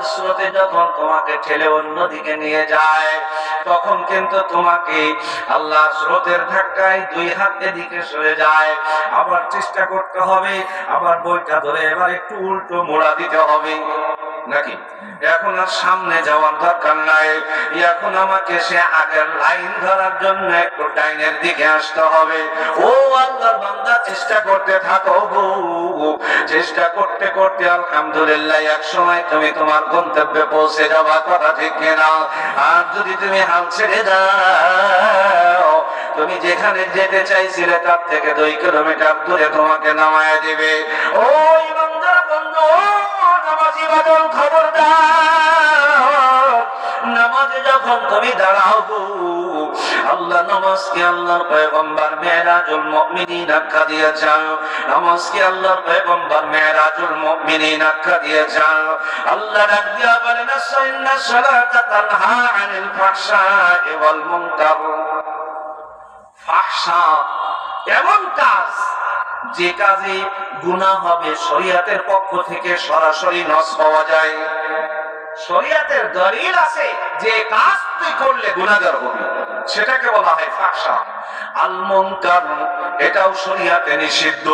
পানির স্রোতে যখন তোমাকে ঠেলে অন্যদিকে নিয়ে যায়, তখন কিন্তু তোমাকে আল্লাহ স্রোতের ধাক্কায় দুই হাত এদিকে সরে যায়, আবার চেষ্টা করতে হবে, আবার বইটা ধরে এবার একটু উল্টো মোড়া দিতে হবে নাকি? এখন আর সামনে যাওয়ার দরকার নাই, এখন আমাকে সে আগের লাইন ধরার জন্য একটু ডাইনের দিকে আসতে হবে। ও আল্লাহর বান্দা, চেষ্টা করতে থাকো গো, চেষ্টা করতে করতে আলহামদুলিল্লাহ এক সময় তুমি তোমার গন্তব্যে পৌঁছে যাবা, কথা ঠিক কিনা? আর যদি তুমি হাল ছেড়ে দাও, তুমি যেখানে যেতে চাইছিলে তার থেকে 2 কিলোমিটার দূরে তোমাকে নামায় দিবে। ও ইমানদার বন্ধু, নামাজি বাদল, খবরদার, নামাজে যখন তুমি দাঁড়াও গো, আল্লাহ নামাজকে আল্লাহর পয়গম্বর মেরাজুল মুমিনিন আখ্যা দিয়েছেন, নামাজকে আল্লাহর পয়গম্বর মেরাজুল মুমিনিন আখ্যা দিয়েছেন। আল্লাহ ডাক দিয়া বলেন, ইন্নাস সালাতা তানহা আনিল ফাহশাই ওয়াল মুনকার। ফাহশা এমন কাজ যে কাজে গুনাহ হবে, শরীয়তের পক্ষ থেকে সরাসরি নস পাওয়া যায়, শরীয়তের দলিল আছে যে কাজ তুই করলে গুনাহগার হবি, সেটাকে বলা হয় ফাহশা। আল মুনকার এটাও শরীয়তে নিষিদ্ধ।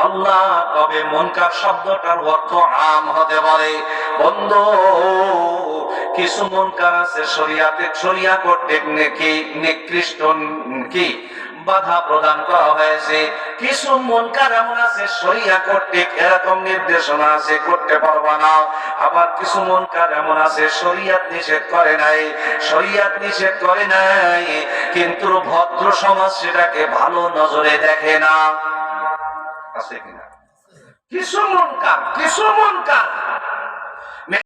আল্লাহ, তবে মুনকার শব্দটার অর্থ আম হতে পারে। বন্ধু, কিছু মুনকার আছে শরীয়তে শরিয়া কর্তৃক নিকৃষ্ট কি বাধা প্রদান করা হয়েছে, কিছু মুনকার এমন আছে শরিয়া কর্তৃক এরকম নির্দেশনা আছে করতে পারবা না। আবার কিছু মুনকার এমন আছে শরিয়ত নিষেধ করে নাই, শরিয়ত নিষেধ করে নাই, কিন্তু ভদ্র সমাজ সেটাকে ভালো নজরে দেখে না, আছে কিনা? কিছু মুনকার